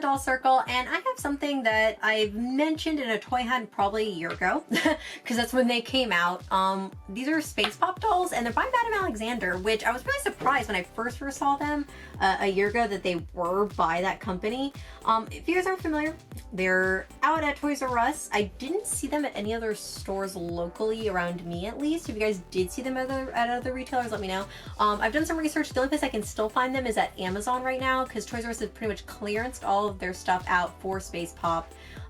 Doll Circle, and I have something that I've mentioned in a toy hunt probably a year ago, because that's when they came out. These are Spacepop Dolls, and they're by Madame Alexander, which I was really surprised when I first saw them a year ago that they were by that company. If you guys aren't familiar, they're out at Toys R Us. I didn't see them at any other stores locally around me, at least. If you guys did see them at other retailers, let me know. I've done some research. The only place I can still find them is at Amazon right now, because Toys R Us has pretty much clearanced all of their stuff out for Spacepop.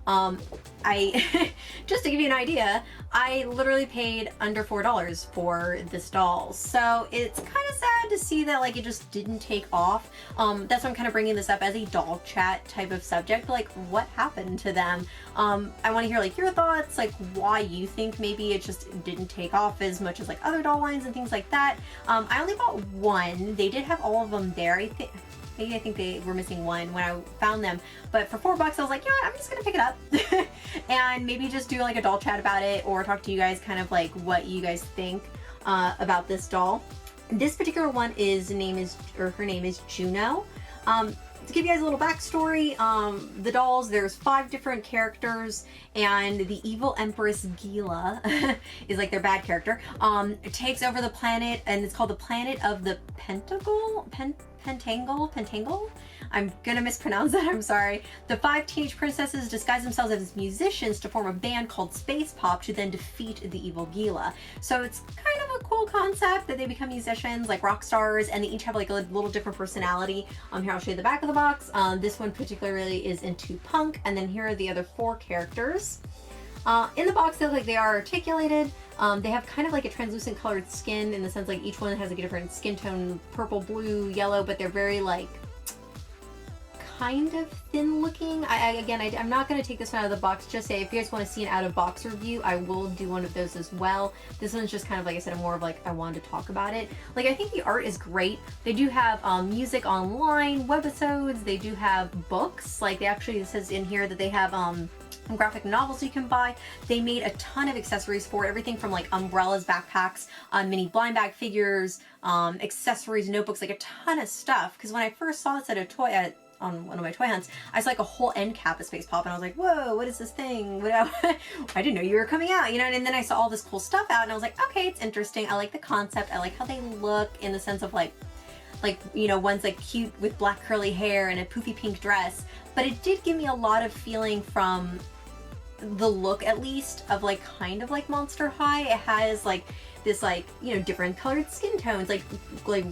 I just to give you an idea, I literally paid under $4 for this doll, so it's kind of sad to see that like it just didn't take off. That's why I'm kind of bringing this up as a doll chat type of subject, like what happened to them. I want to hear like your thoughts, like why you think maybe it just didn't take off as much as like other doll lines and things like that. I only bought one. They did have all of them there. I think they were missing one when I found them, but for $4 I was like, you know what, I'm just gonna pick it up and maybe just do like a doll chat about it, or talk to you guys kind of like what you guys think about this doll. This particular one her name is Juno. To give you guys a little backstory, the dolls, there's 5 different characters, and the evil Empress Gila is like their bad character. It takes over the planet, and it's called the Planet of the Pentangle? I'm gonna mispronounce that, I'm sorry. The 5 teenage princesses disguise themselves as musicians to form a band called Spacepop to then defeat the evil Gila. So it's kind of a cool concept that they become musicians, like rock stars, and they each have like a little different personality. Here, I'll show you the back of the box. This one particularly is into punk, and then here are the other 4 characters. In the box, they look like they are articulated. They have kind of like a translucent colored skin, in the sense like each one has like a different skin tone, purple, blue, yellow, but they're very like kind of thin looking. I'm not going to take this one out of the box just yet. If you guys want to see an out of box review, I will do one of those as well. This one's just kind of like I said, more of like I wanted to talk about it. Like I think the art is great. They do have music online, webisodes, they do have books. Like they actually, it says in here that they have graphic novels you can buy. They made a ton of accessories for it, everything from like umbrellas, backpacks, mini blind bag figures, accessories, notebooks, like a ton of stuff. Because when I first saw this at on one of my toy hunts, I saw like a whole end cap of Spacepop, and I was like, whoa, what is this thing? I didn't know you were coming out, you know? And then I saw all this cool stuff out, and I was like, okay, it's interesting. I like the concept. I like how they look, in the sense of like, you know, one's like cute with black curly hair and a poofy pink dress. But it did give me a lot of feeling from the look, at least, of like kind of like Monster High. It has like this like, you know, different colored skin tones, like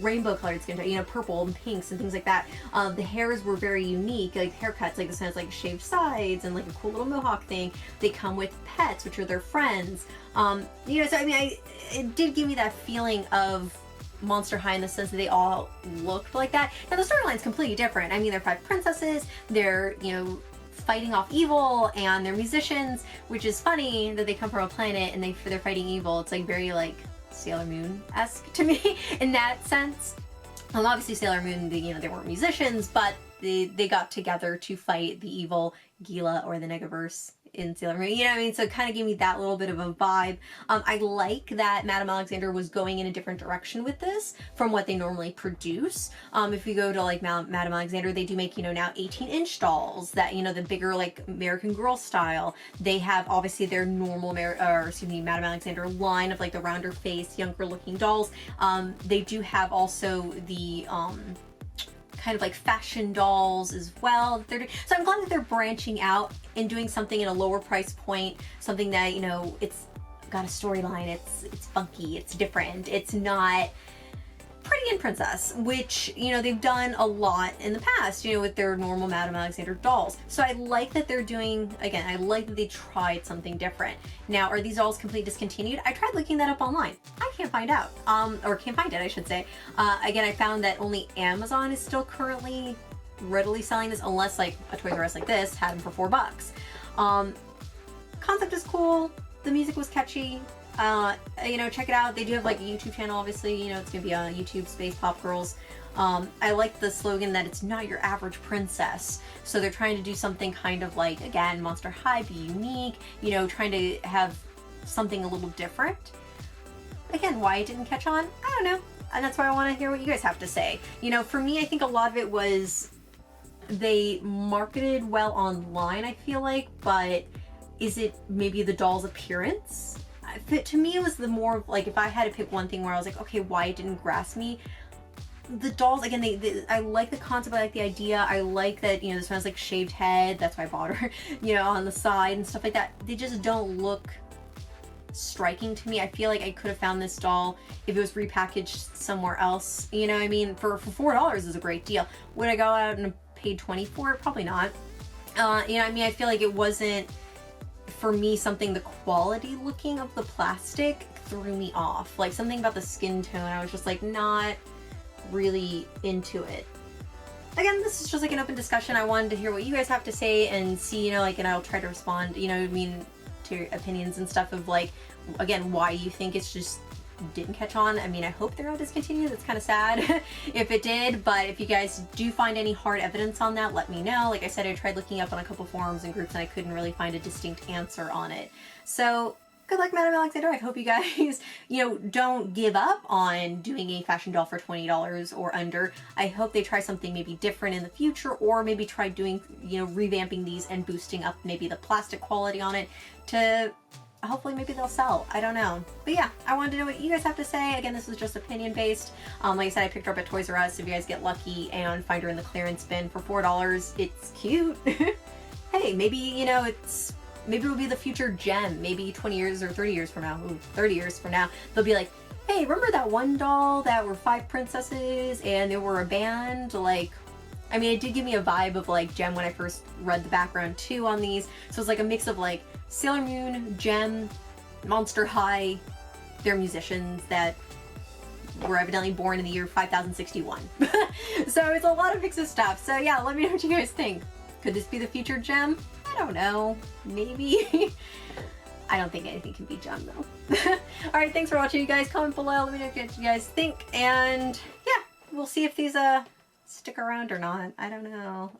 rainbow colored skin tone, you know, purple and pinks and things like that. The hairs were very unique, like haircuts, like this has like shaved sides and like a cool little mohawk thing. They come with pets, which are their friends. You know, so I mean, it did give me that feeling of Monster High, in the sense that they all looked like that. Now the storyline's completely different. I mean, they're 5 princesses, they're, you know, fighting off evil, and they're musicians, which is funny that they come from a planet and they're fighting evil. It's like very like Sailor Moon-esque to me in that sense. Obviously Sailor Moon, you know, they weren't musicians, but they got together to fight the evil Gila, or the Negaverse in Sailor Moon, you know what I mean? So it kind of gave me that little bit of a vibe. I like that Madame Alexander was going in a different direction with this from what they normally produce. If we go to like Madame Alexander, they do make, you know, now 18-inch dolls that, you know, the bigger like American Girl style. They have obviously their normal Madame Alexander line of like the rounder face, younger looking dolls. They do have also the kind of like fashion dolls as well. So I'm glad that they're branching out and doing something in a lower price point, something that, you know, it's got a storyline, it's funky, it's different, it's not Pretty and Princess, which, you know, they've done a lot in the past, you know, with their normal Madame Alexander dolls. So I like that they're doing, again, I like that they tried something different. Now, are these dolls completely discontinued? I tried looking that up online. I can't find out, or can't find it, I should say. Again, I found that only Amazon is still currently readily selling this, unless like a Toys R Us like this had them for $4. Concept is cool. The music was catchy. You know, check it out. They do have like a YouTube channel, obviously, you know, it's gonna be on YouTube, Spacepop Girls. I like the slogan that it's not your average princess. So they're trying to do something kind of like, again, Monster High, be unique, you know, trying to have something a little different. Again, why it didn't catch on, I don't know. And that's why I want to hear what you guys have to say. You know, for me, I think a lot of it was they marketed well online, I feel like, but is it maybe the doll's appearance? To me, it was the more like, if I had to pick one thing where I was like, okay, why it didn't grasp me. The dolls, again, I like the concept, I like the idea, I like that, you know, this one has like shaved head, that's why I bought her, you know, on the side and stuff like that. They just don't look striking to me. I feel like I could have found this doll if it was repackaged somewhere else, you know what I mean? For $4 is a great deal. Would I go out and paid 20 for it? Probably not. You know what I mean? I feel like it wasn't, for me, something, the quality looking of the plastic threw me off. Like, something about the skin tone, I was just like, not really into it. Again, this is just like an open discussion. I wanted to hear what you guys have to say and see, you know, like, and I'll try to respond, you know what I mean, to your opinions and stuff of like, again, why you think it's just didn't catch on. I mean, I hope they're all discontinued. It's kind of sad if it did, but if you guys do find any hard evidence on that, let me know. Like I said, I tried looking up on a couple forums and groups and I couldn't really find a distinct answer on it. So good luck, Madam Alexander. I hope you guys, you know, don't give up on doing a fashion doll for $20 or under. I hope they try something maybe different in the future, or maybe try doing, you know, revamping these and boosting up maybe the plastic quality on it to hopefully maybe they'll sell. I don't know. But yeah, I wanted to know what you guys have to say. Again, this was just opinion based. Like I said, I picked her up at Toys R Us. If you guys get lucky and find her in the clearance bin for $4, it's cute. Hey, maybe, you know, maybe it'll be the future gem. Maybe 20 years or 30 years from now, 30 years from now, they'll be like, hey, remember that one doll that were 5 princesses and they were a band? Like, I mean, it did give me a vibe of like Gem when I first read the background too on these. So it's like a mix of like Sailor Moon, Gem, Monster High. They're musicians that were evidently born in the year 5061. So it's a lot of mix of stuff. So yeah, let me know what you guys think. Could this be the future Gem? I don't know. Maybe. I don't think anything can be Gem though. Alright, thanks for watching, you guys. Comment below. Let me know what you guys think. And yeah, we'll see if these stick around or not. I don't know.